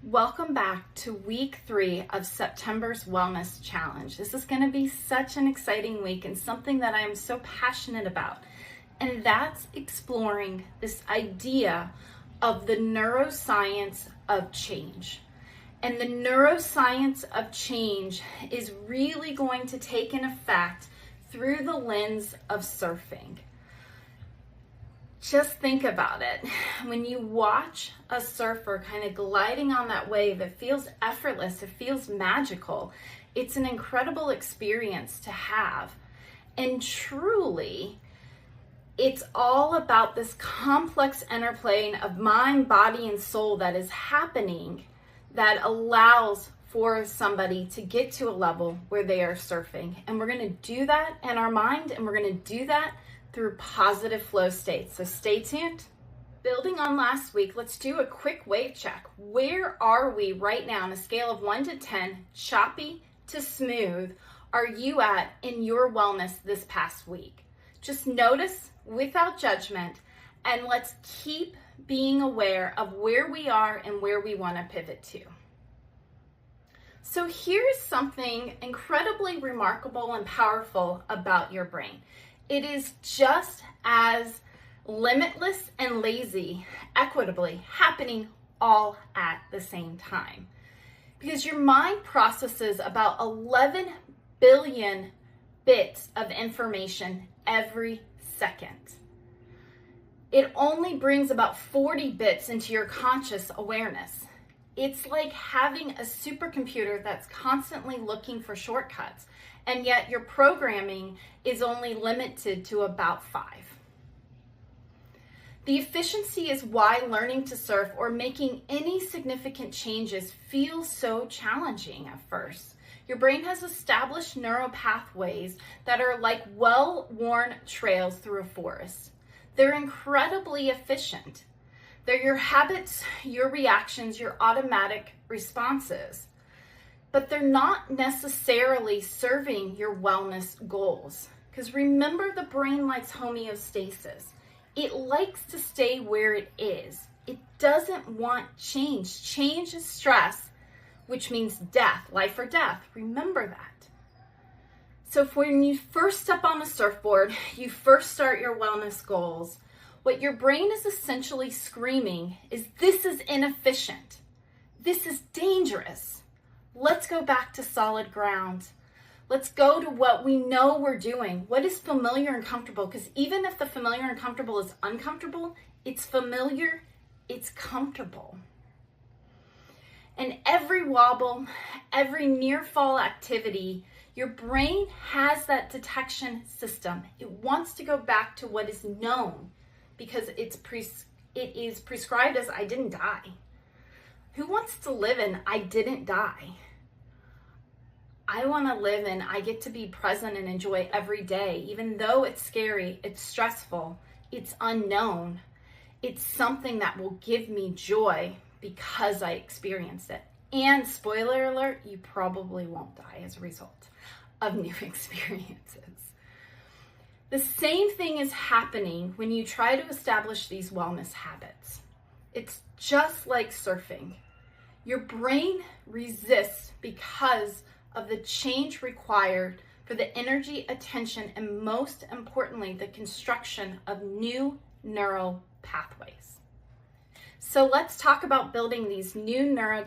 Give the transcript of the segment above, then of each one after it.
Welcome back to week 3 of September's Wellness Challenge. This is going to be such an exciting week and something that I am so passionate about. And that's exploring this idea of the neuroscience of change. And the neuroscience of change is really going to take an effect through the lens of surfing. Just think about it. When you watch a surfer kind of gliding on that wave, it feels effortless, it feels magical. It's an incredible experience to have. And truly, it's all about this complex interplay of mind, body, and soul that is happening that allows for somebody to get to a level where they are surfing. And we're going to do that in our mind, and we're going to do that through positive flow states. So stay tuned. Building on last week, let's do a quick wave check. Where are we right now on a scale of 1 to 10, choppy to smooth, are you at in your wellness this past week? Just notice without judgment, and let's keep being aware of where we are and where we want to pivot to. So here's something incredibly remarkable and powerful about your brain. It is just as limitless and lazy, equitably happening all at the same time. Because your mind processes about 11 billion bits of information every second. It only brings about 40 bits into your conscious awareness. It's like having a supercomputer that's constantly looking for shortcuts, and yet your programming is only limited to about 5. The efficiency is why learning to surf or making any significant changes feels so challenging at first. Your brain has established neural pathways that are like well-worn trails through a forest. They're incredibly efficient. They're your habits, your reactions, your automatic responses. But they're not necessarily serving your wellness goals. Because remember, the brain likes homeostasis. It likes to stay where it is. It doesn't want change. Change is stress, which means death, life or death. Remember that. So when you first step on a surfboard, you first start your wellness goals, what your brain is essentially screaming is, this is inefficient. This is dangerous. Let's go back to solid ground. Let's go to what we know we're doing. What is familiar and comfortable? Because even if the familiar and comfortable is uncomfortable, it's familiar, it's comfortable. And every wobble, every near fall activity, your brain has that detection system. It wants to go back to what is known because it is prescribed as I didn't die. Who wants to live in I didn't die? I want to live in I get to be present and enjoy every day, even though it's scary, it's stressful, it's unknown. It's something that will give me joy because I experienced it. And spoiler alert, you probably won't die as a result of new experiences. The same thing is happening when you try to establish these wellness habits. It's just like surfing. Your brain resists because of the change required for the energy, attention, and most importantly, the construction of new neural pathways. So let's talk about building these new neural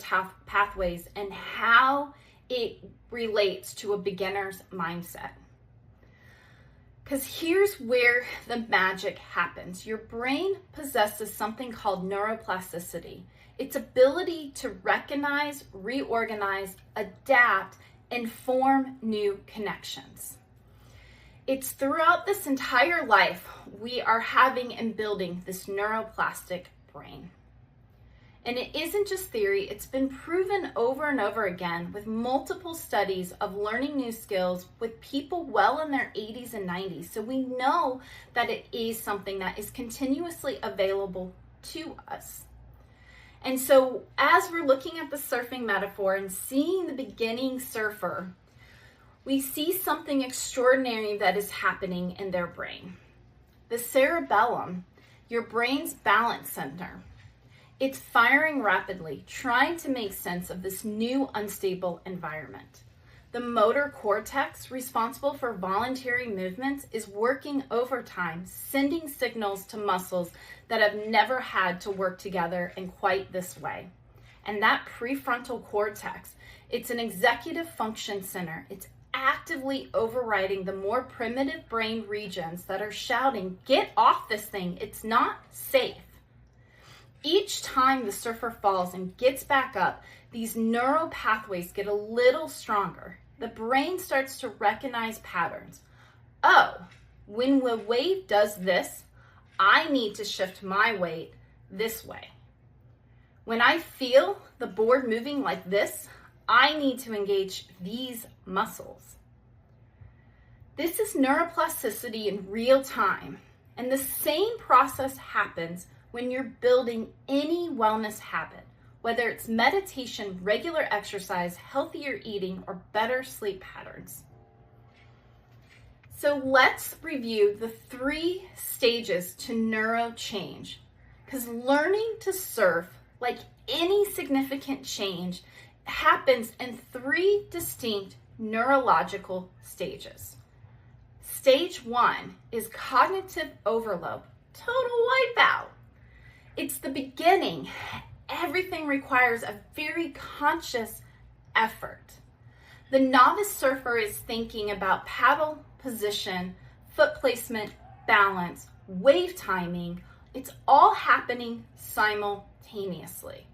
pathways and how it relates to a beginner's mindset. Because here's where the magic happens. Your brain possesses something called neuroplasticity. Its ability to recognize, reorganize, adapt, and form new connections. It's throughout this entire life we are having and building this neuroplastic brain. And it isn't just theory, it's been proven over and over again with multiple studies of learning new skills with people well in their 80s and 90s. So we know that it is something that is continuously available to us. And so as we're looking at the surfing metaphor and seeing the beginning surfer, we see something extraordinary that is happening in their brain. The cerebellum, your brain's balance center, It's firing rapidly, trying to make sense of this new unstable environment. The motor cortex, responsible for voluntary movements, is working overtime, sending signals to muscles that have never had to work together in quite this way. And that prefrontal cortex, it's an executive function center. It's actively overriding the more primitive brain regions that are shouting, "Get off this thing, it's not safe." Each time the surfer falls and gets back up, these neural pathways get a little stronger. The brain starts to recognize patterns. Oh, when the wave does this, I need to shift my weight this way. When I feel the board moving like this, I need to engage these muscles. This is neuroplasticity in real time, and the same process happens when you're building any wellness habit, whether it's meditation, regular exercise, healthier eating, or better sleep patterns. So let's review the 3 stages to neuro change, because learning to surf, like any significant change, happens in 3 distinct neurological stages. Stage 1 is cognitive overload, total wipeout. It's the beginning. Everything requires a very conscious effort. The novice surfer is thinking about paddle position, foot placement, balance, wave timing. It's all happening simultaneously.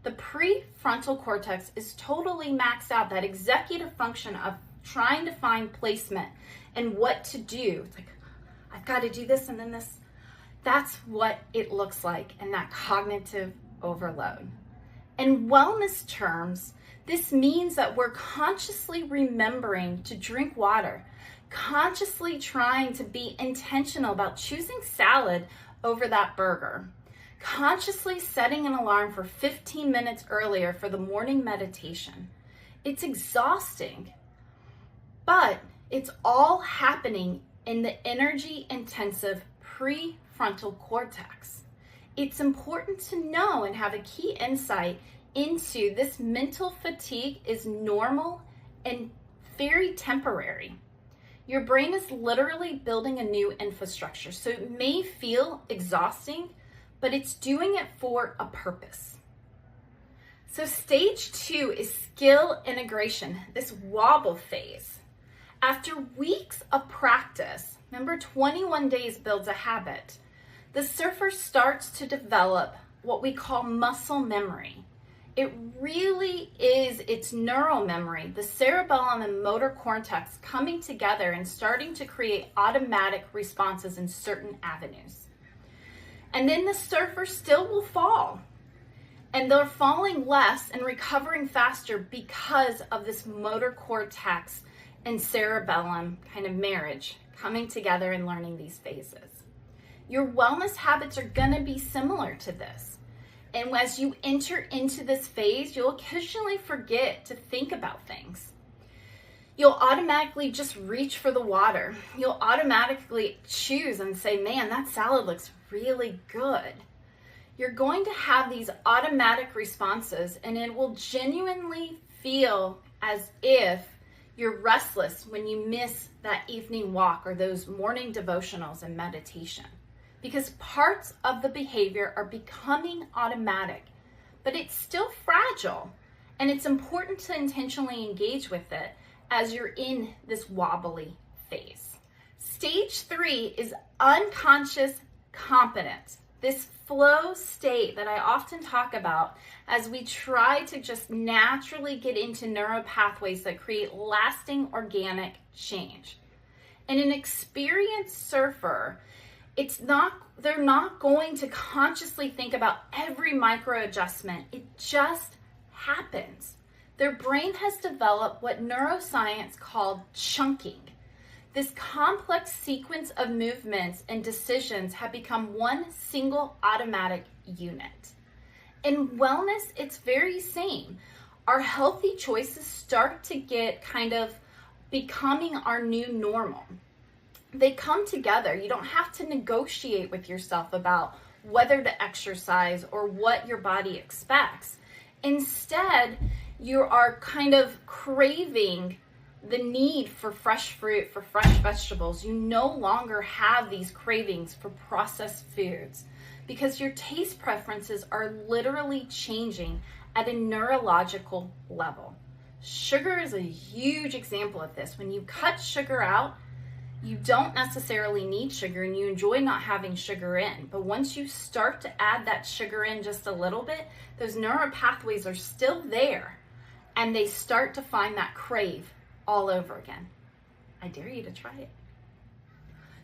The prefrontal cortex is totally maxed out, that executive function of trying to find placement and what to do. It's like, I've got to do this and then this. That's what it looks like in that cognitive overload. In wellness terms, this means that we're consciously remembering to drink water, consciously trying to be intentional about choosing salad over that burger, consciously setting an alarm for 15 minutes earlier for the morning meditation. It's exhausting, but it's all happening in the energy-intensive prefrontal cortex. It's important to know and have a key insight into this mental fatigue is normal and very temporary. Your brain is literally building a new infrastructure, so it may feel exhausting, but it's doing it for a purpose. So stage 2 is skill integration, this wobble phase. After weeks of practice, remember 21 days builds a habit, the surfer starts to develop what we call muscle memory. It really is its neural memory, the cerebellum and motor cortex coming together and starting to create automatic responses in certain avenues. And then the surfer still will fall. And they're falling less and recovering faster because of this motor cortex and cerebellum kind of marriage coming together and learning these phases. Your wellness habits are going to be similar to this. And as you enter into this phase, you'll occasionally forget to think about things. You'll automatically just reach for the water. You'll automatically choose and say, man, that salad looks really good. You're going to have these automatic responses, and it will genuinely feel as if you're restless when you miss that evening walk or those morning devotionals and meditation, because parts of the behavior are becoming automatic, but it's still fragile, and it's important to intentionally engage with it as you're in this wobbly phase. Stage 3 is unconscious competence, this flow state that I often talk about as we try to just naturally get into neural pathways that create lasting organic change. And an experienced surfer, they're not going to consciously think about every micro adjustment. It just happens. Their brain has developed what neuroscience called chunking. This complex sequence of movements and decisions have become one single automatic unit. In wellness, it's very same. Our healthy choices start to get kind of becoming our new normal. They come together. You don't have to negotiate with yourself about whether to exercise or what your body expects. Instead, you are kind of craving the need for fresh fruit, for fresh vegetables. You no longer have these cravings for processed foods because your taste preferences are literally changing at a neurological level. Sugar is a huge example of this. When you cut sugar out, you don't necessarily need sugar and you enjoy not having sugar in. But once you start to add that sugar in just a little bit, those neural pathways are still there and they start to find that crave all over again. I dare you to try it.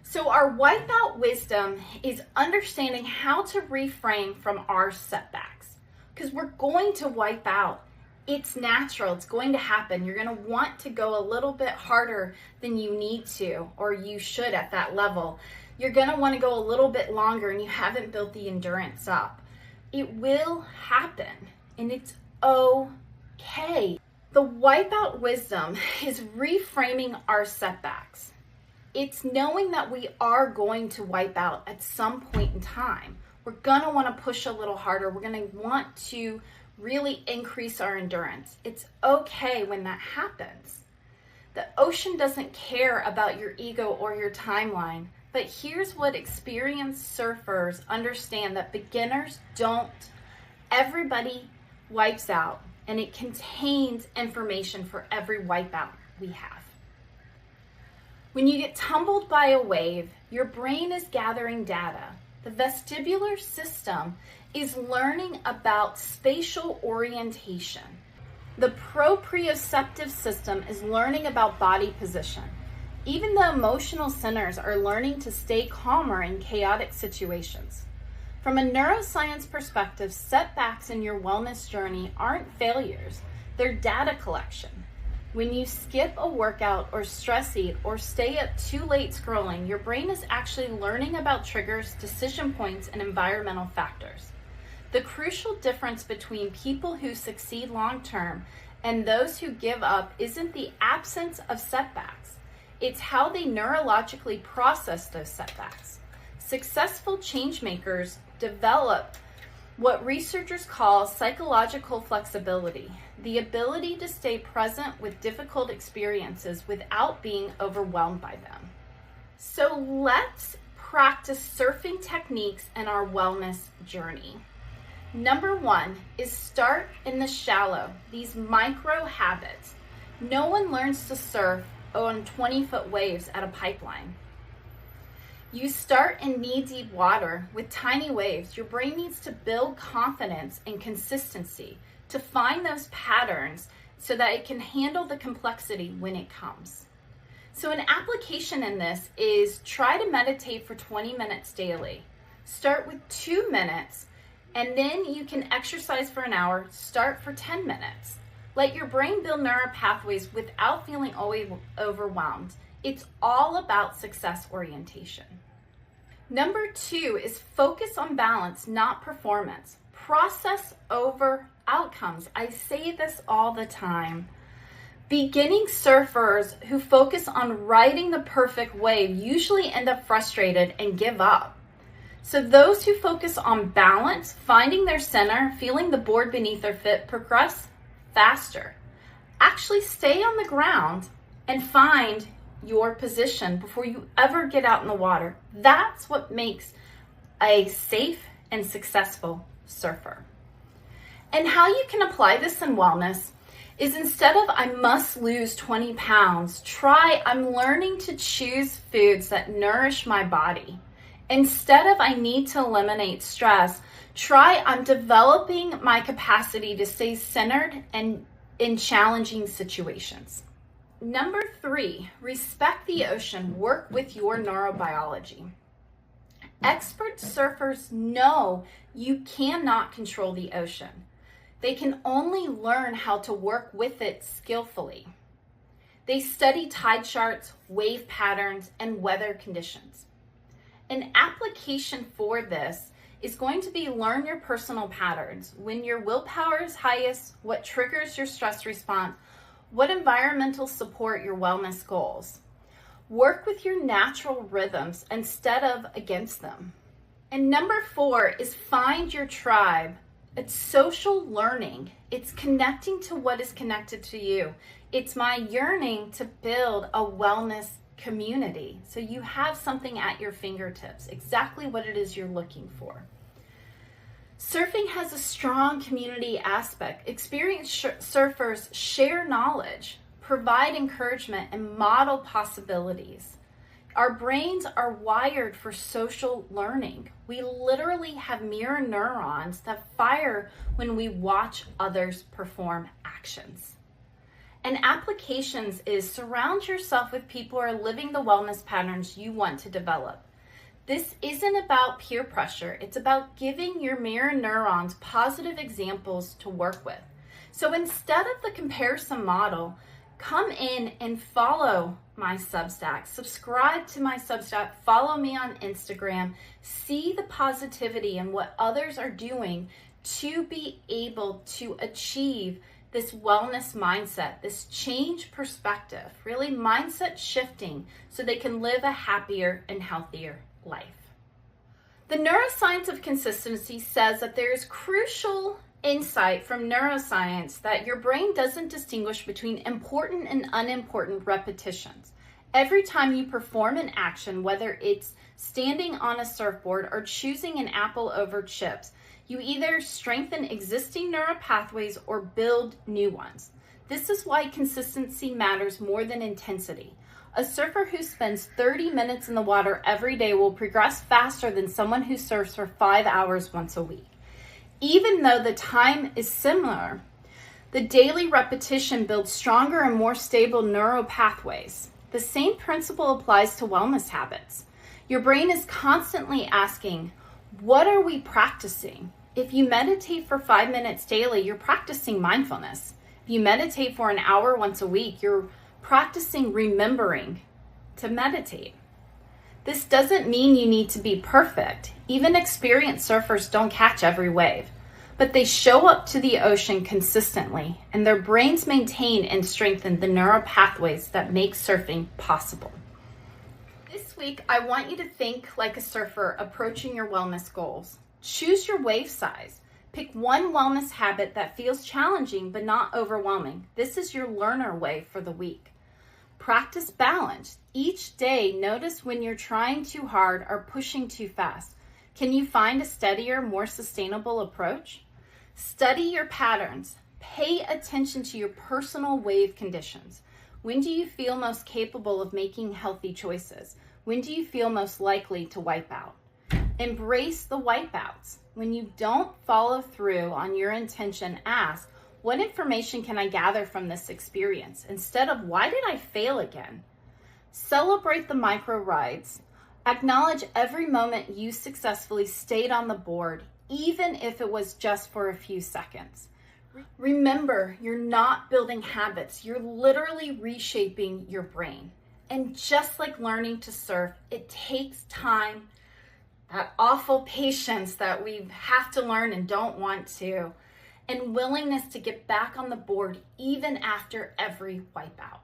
So our wipeout wisdom is understanding how to reframe from our setbacks, because we're going to wipe out. It's natural. It's going to happen. You're going to want to go a little bit harder than you need to, or you should at that level. You're going to want to go a little bit longer and you haven't built the endurance up. It will happen and it's okay. The wipeout wisdom is reframing our setbacks. It's knowing that we are going to wipe out at some point in time. We're going to want to push a little harder. We're going to want to really increase our endurance. It's okay when that happens. The ocean doesn't care about your ego or your timeline, but here's what experienced surfers understand that beginners don't. Everybody wipes out, and it contains information for every wipeout we have. When you get tumbled by a wave, your brain is gathering data. The vestibular system is learning about spatial orientation. The proprioceptive system is learning about body position. Even the emotional centers are learning to stay calmer in chaotic situations. From a neuroscience perspective, setbacks in your wellness journey aren't failures, they're data collection. When you skip a workout or stress eat or stay up too late scrolling, your brain is actually learning about triggers, decision points, and environmental factors. The crucial difference between people who succeed long-term and those who give up isn't the absence of setbacks. It's how they neurologically process those setbacks. Successful change makers develop what researchers call psychological flexibility, the ability to stay present with difficult experiences without being overwhelmed by them. So let's practice surfing techniques in our wellness journey. Number 1 is start in the shallow, these micro habits. No one learns to surf on 20-foot waves at a pipeline. You start in knee-deep water with tiny waves. Your brain needs to build confidence and consistency to find those patterns so that it can handle the complexity when it comes. So an application in this is try to meditate for 20 minutes daily. Start with 2 minutes, and then you can exercise for an hour. Start for 10 minutes. Let your brain build neural pathways without feeling always overwhelmed. It's all about success orientation. Number 2 is focus on balance, not performance. Process over outcomes. I say this all the time. Beginning surfers who focus on riding the perfect wave usually end up frustrated and give up. So those who focus on balance, finding their center, feeling the board beneath their feet, progress faster. Actually stay on the ground and find your position before you ever get out in the water. That's what makes a safe and successful surfer. And how you can apply this in wellness is instead of I must lose 20 pounds, try I'm learning to choose foods that nourish my body. Instead of I need to eliminate stress, try I'm developing my capacity to stay centered and in challenging situations. Number 3, respect the ocean. Work with your neurobiology. Expert surfers know you cannot control the ocean. They can only learn how to work with it skillfully. They study tide charts, wave patterns, and weather conditions. An application for this is going to be learn your personal patterns. When your willpower is highest, what triggers your stress response, what environmental support your wellness goals. Work with your natural rhythms instead of against them. And number 4 is find your tribe. It's social learning. It's connecting to what is connected to you. It's my yearning to build a wellness community. So you have something at your fingertips, exactly what it is you're looking for. Surfing has a strong community aspect. Experienced surfers share knowledge, provide encouragement, and model possibilities. Our brains are wired for social learning. We literally have mirror neurons that fire when we watch others perform actions. And applications is surround yourself with people who are living the wellness patterns you want to develop. This isn't about peer pressure. It's about giving your mirror neurons positive examples to work with. So instead of the comparison model, come in and follow my Substack, subscribe to my Substack, follow me on Instagram, see the positivity in what others are doing to be able to achieve this wellness mindset, this change perspective, really mindset shifting so they can live a happier and healthier life. The neuroscience of consistency says that there is crucial insight from neuroscience that your brain doesn't distinguish between important and unimportant repetitions. Every time you perform an action, whether it's standing on a surfboard or choosing an apple over chips, you either strengthen existing neural pathways or build new ones. This is why consistency matters more than intensity. A surfer who spends 30 minutes in the water every day will progress faster than someone who surfs for 5 hours once a week. Even though the time is similar, the daily repetition builds stronger and more stable neural pathways. The same principle applies to wellness habits. Your brain is constantly asking, what are we practicing? If you meditate for 5 minutes daily, you're practicing mindfulness. If you meditate for an hour once a week, you're practicing remembering to meditate. This doesn't mean you need to be perfect. Even experienced surfers don't catch every wave, but they show up to the ocean consistently, and their brains maintain and strengthen the neural pathways that make surfing possible. This week, I want you to think like a surfer approaching your wellness goals. Choose your wave size. Pick one wellness habit that feels challenging but not overwhelming. This is your learner wave for the week. Practice balance. Each day, notice when you're trying too hard or pushing too fast. Can you find a steadier, more sustainable approach? Study your patterns. Pay attention to your personal wave conditions. When do you feel most capable of making healthy choices? When do you feel most likely to wipe out? Embrace the wipeouts. When you don't follow through on your intention, ask, what information can I gather from this experience? Instead of, why did I fail again? Celebrate the micro rides. Acknowledge every moment you successfully stayed on the board, even if it was just for a few seconds. Remember, you're not building habits. You're literally reshaping your brain. And just like learning to surf, it takes time, that awful patience that we have to learn and don't want to, and willingness to get back on the board even after every wipeout.